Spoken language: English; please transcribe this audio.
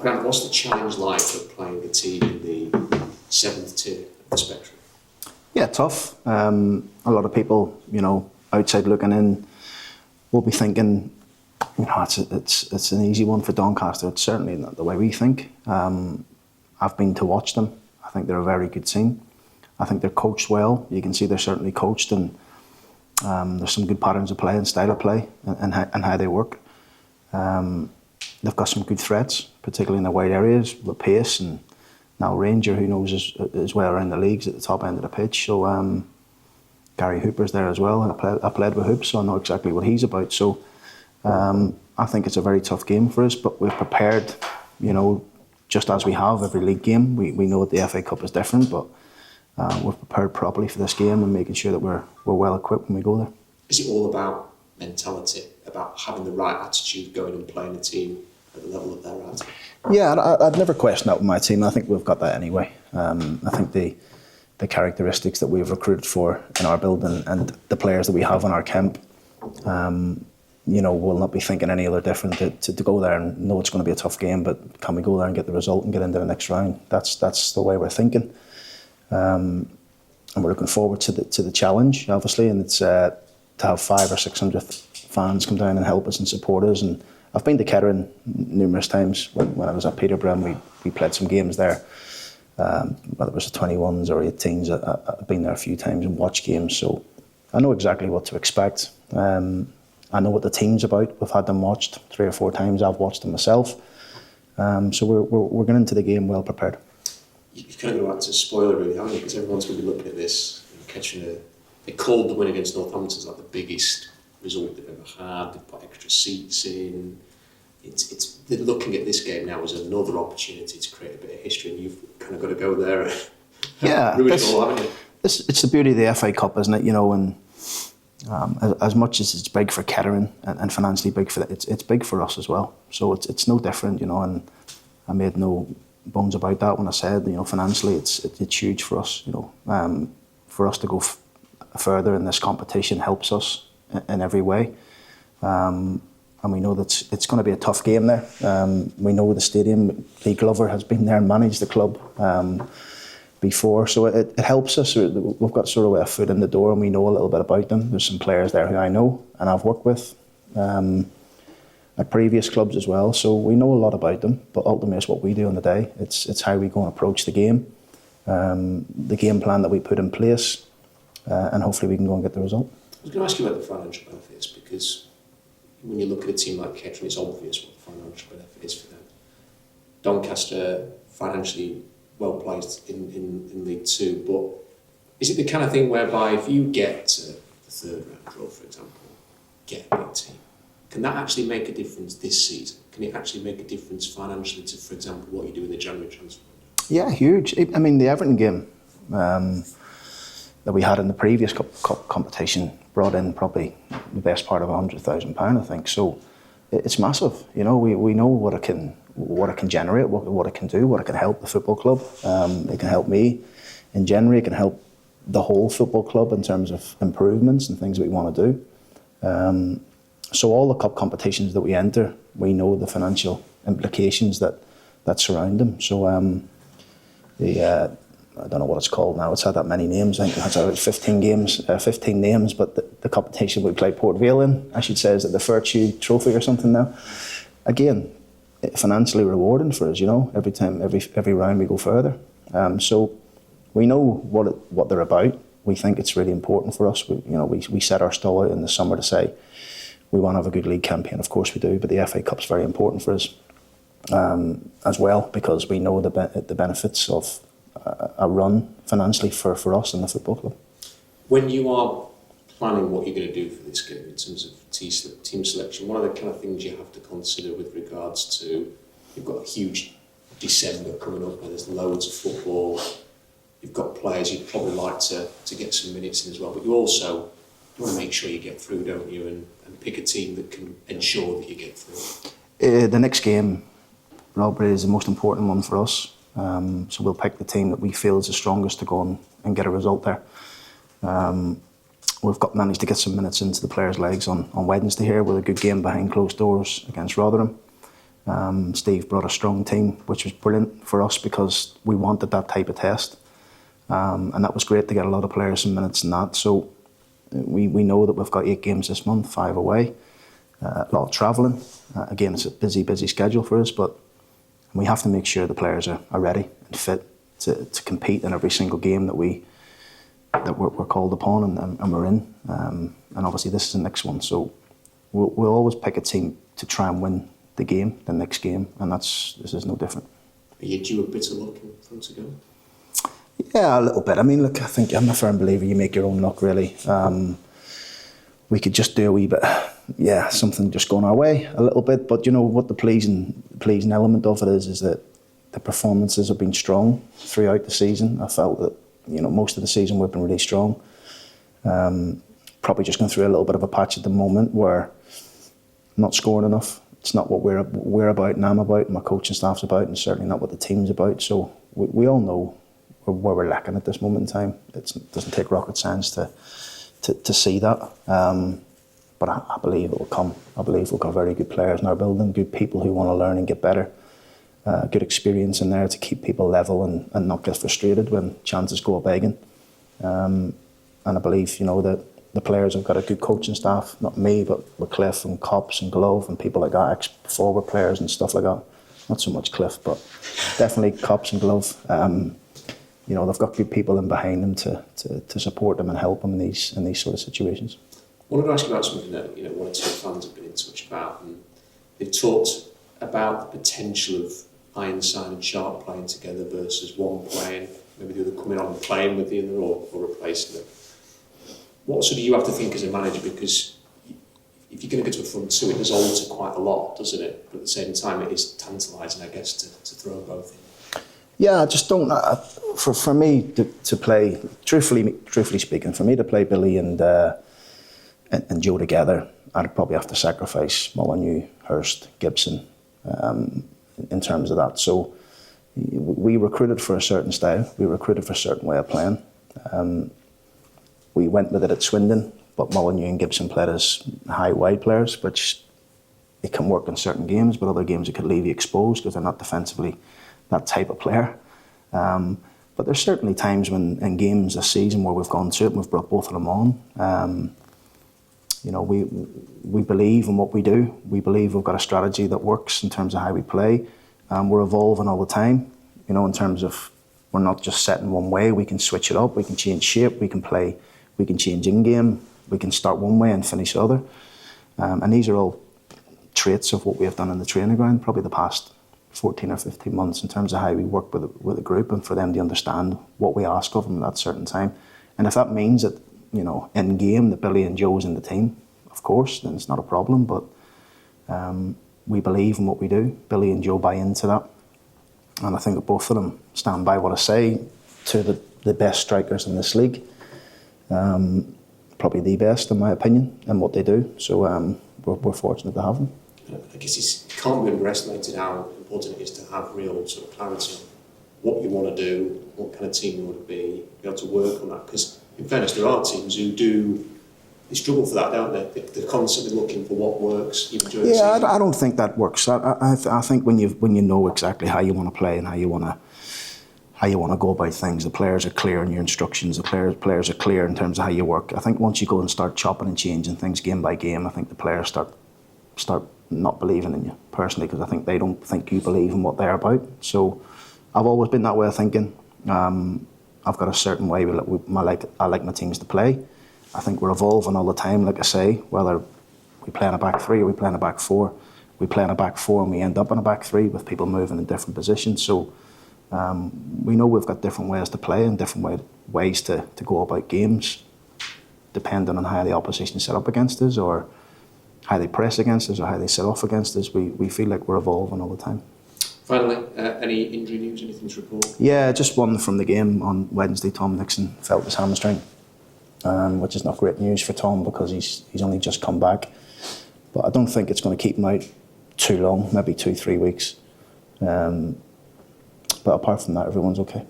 Grant, what's the challenge like of playing a team in the 7th tier of the spectrum? Yeah, tough. A lot of people, outside looking in, will be thinking, it's an easy one for Doncaster. It's certainly not the way we think. I've been to watch them. I think they're a very good team. I think they're coached well. You can see they're certainly coached, and there's some good patterns of play and style of play and how they work. They've got some good threats, particularly in the wide areas with pace, and now Ranger, who knows as well around the leagues at the top end of the pitch. So Gary Hooper's there as well. I played with Hoops, so I know exactly what he's about. So I think it's a very tough game for us, but we've prepared, just as we have every league game. We know that the FA Cup is different, but we've prepared properly for this game and making sure that we're well equipped when we go there. Is it all about mentality, about having the right attitude, going and playing a team at the level that they're at? Yeah, I'd never question that with my team. I think we've got that anyway. I think the characteristics that we've recruited for in our building and the players that we have in our camp, we'll not be thinking any other different to go there and know it's going to be a tough game, but can we go there and get the result and get into the next round? That's the way we're thinking. And we're looking forward to the challenge, obviously, and it's to have 500 or 600 fans come down and help us and support us. And I've been to Kettering numerous times. When I was at Peterborough, and we played some games there, whether it was the 21s or 18s. I've been there a few times and watched games, so I know exactly what to expect. I know what the team's about. We've had them watched 3 or 4 times. I've watched them myself. So we're going into the game well prepared. You've kind of got back to spoiler, really, haven't you? Because everyone's going to be looking at this. They called the win against Northampton as like the biggest result they've ever had. They've put extra seats in. They're looking at this game now as another opportunity to create a bit of history, and you've kind of got to go there and ruin it all, haven't you? It's the beauty of the FA Cup, isn't it? And as much as it's big for Kettering and financially big for it's big for us as well. So it's no different, and I made no bones about that when I said, financially it's huge for us. For us to go further in this competition helps us in every way. And we know that it's going to be a tough game there. We know the stadium. Lee Glover has been there and managed the club before, so it helps us. We've got sort of a foot in the door, and we know a little bit about them. There's some players there who I know and I've worked with at previous clubs as well, so we know a lot about them. But ultimately, it's what we do on the day. It's how we go and approach the game, the game plan that we put in place, and hopefully we can go and get the result. I was going to ask you about the financial benefits, because when you look at a team like Kettering, it's obvious what the financial benefit is for them. Doncaster, financially well placed in League Two, but is it the kind of thing whereby if you get to the 3rd round draw, for example, get a big team, can that actually make a difference this season? Can it actually make a difference financially to, for example, what you do in the January transfer window? Yeah, huge. I mean, the Everton game that we had in the previous cup competition brought in probably the best part of £100,000, I think. So it's massive. We know what it can generate, what it can do, what it can help the football club. It can help me in January. It can help the whole football club in terms of improvements and things that we want to do. So all the cup competitions that we enter, we know the financial implications that surround them. So I don't know what it's called now. It's had that many names. I think it's about 15 names. But the competition we played Port Vale in, I should say, is at the Virtue Trophy or something now. Again, financially rewarding for us. Every time, every round we go further. So we know what they're about. We think it's really important for us. We set our stall out in the summer to say we want to have a good league campaign. Of course we do, but the FA Cup's very important for us as well, because we know the benefits of a run financially for us and the football club. When you are planning what you're going to do for this game in terms of team selection, one of the kind of things you have to consider with regards to, you've got a huge December coming up where there's loads of football. You've got players you'd probably like to get some minutes in as well, but you want to make sure you get through, don't you, and pick a team that can ensure that you get through. The next game, Rob, is the most important one for us. So we'll pick the team that we feel is the strongest to go and get a result there. We've managed to get some minutes into the players' legs on Wednesday here with a good game behind closed doors against Rotherham. Steve brought a strong team, which was brilliant for us because we wanted that type of test. And that was great to get a lot of players some minutes in that. So we know that we've got 8 games this month, 5 away, a lot of travelling. Again, it's a busy schedule for us, but we have to make sure the players are ready and fit to compete in every single game that we're called upon and we're in. And obviously this is the next one, so we'll always pick a team to try and win the next game, and this is no different. Are you due a bit of luck in front of go? Yeah, a little bit. I mean, look, I think I'm a firm believer you make your own luck, really. We could just do a wee bit, something just going our way a little bit. But you know what the pleasing element of it is that the performances have been strong throughout the season. I felt that most of the season we've been really strong. Probably just going through a little bit of a patch at the moment where not scoring enough. It's not what we're about and I'm about and my coaching staff's about, and certainly not what the team's about. So we all know where we're lacking at this moment in time. It doesn't take rocket science to see that. But I believe it will come. I believe we've got very good players in our building, good people who want to learn and get better. Good experience in there to keep people level and not get frustrated when chances go begging. And I believe, that the players have got a good coaching staff, not me, but with Cliff and Cops and Glove and people like that, ex-forward players and stuff like that. Not so much Cliff, but definitely Cops and Glove. They've got good people in behind them to support them and help them in these sort of situations. I wanted to ask you about something that one or two fans have been in touch about, and they've talked about the potential of Ironside and Sharp playing together versus one playing, maybe the other coming on and playing with the other or replacing them. What do you have to think as a manager? Because if you're going to go to a front two, it does alter quite a lot, doesn't it? But at the same time, it is tantalising, I guess, to throw both in. Yeah, I just don't. For me to play, truthfully speaking, for me to play Billy and Joe together, I'd probably have to sacrifice Molyneux, Hurst, Gibson, in terms of that. So we recruited for a certain style. We recruited for a certain way of playing. We went with it at Swindon, but Molyneux and Gibson played as high wide players, which it can work in certain games, but other games it could leave you exposed because they're not defensively that type of player. But there's certainly times when in games this season where we've gone to it and we've brought both of them on. We believe in what we do. We believe we've got a strategy that works in terms of how we play. We're evolving all the time, in terms of we're not just set in one way. We can switch it up, we can change shape, we can play, we can change in-game, we can start one way and finish the other. And these are all traits of what we have done in the training ground, probably the past 14 or 15 months in terms of how we work with a group and for them to understand what we ask of them at that certain time. And if that means that, in game that Billy and Joe's in the team, of course, then it's not a problem. But we believe in what we do. Billy and Joe buy into that. And I think that both of them stand by what I say to the best strikers in this league. Probably the best, in my opinion, in what they do. So we're fortunate to have them. I guess it can't be underestimated how important it is to have real sort of clarity on what you want to do, what kind of team you want to be able to work on that. Because in fairness, there are teams who they struggle for that, don't they? They're constantly looking for what works. Yeah, I don't think that works. I think when you know exactly how you want to play and how you want to go about things, the players are clear in your instructions. The players are clear in terms of how you work. I think once you go and start chopping and changing things game by game, I think the players start not believing in you personally, because I think they don't think you believe in what they're about. So I've always been that way of thinking. I've got a certain way I like my teams to play. I think we're evolving all the time, like I say, whether we play in a back three or we play in a back four. We play in a back four and we end up in a back three with people moving in different positions. So we know we've got different ways to play and different ways to go about games, depending on how the opposition set up against us or how they press against us or how they set off against us. We feel like we're evolving all the time. Finally, any injury news, anything to report? Yeah, just one from the game on Wednesday. Tom Nixon felt his hamstring, which is not great news for Tom because he's only just come back. But I don't think it's going to keep him out too long, maybe 2-3 weeks. But apart from that, everyone's okay.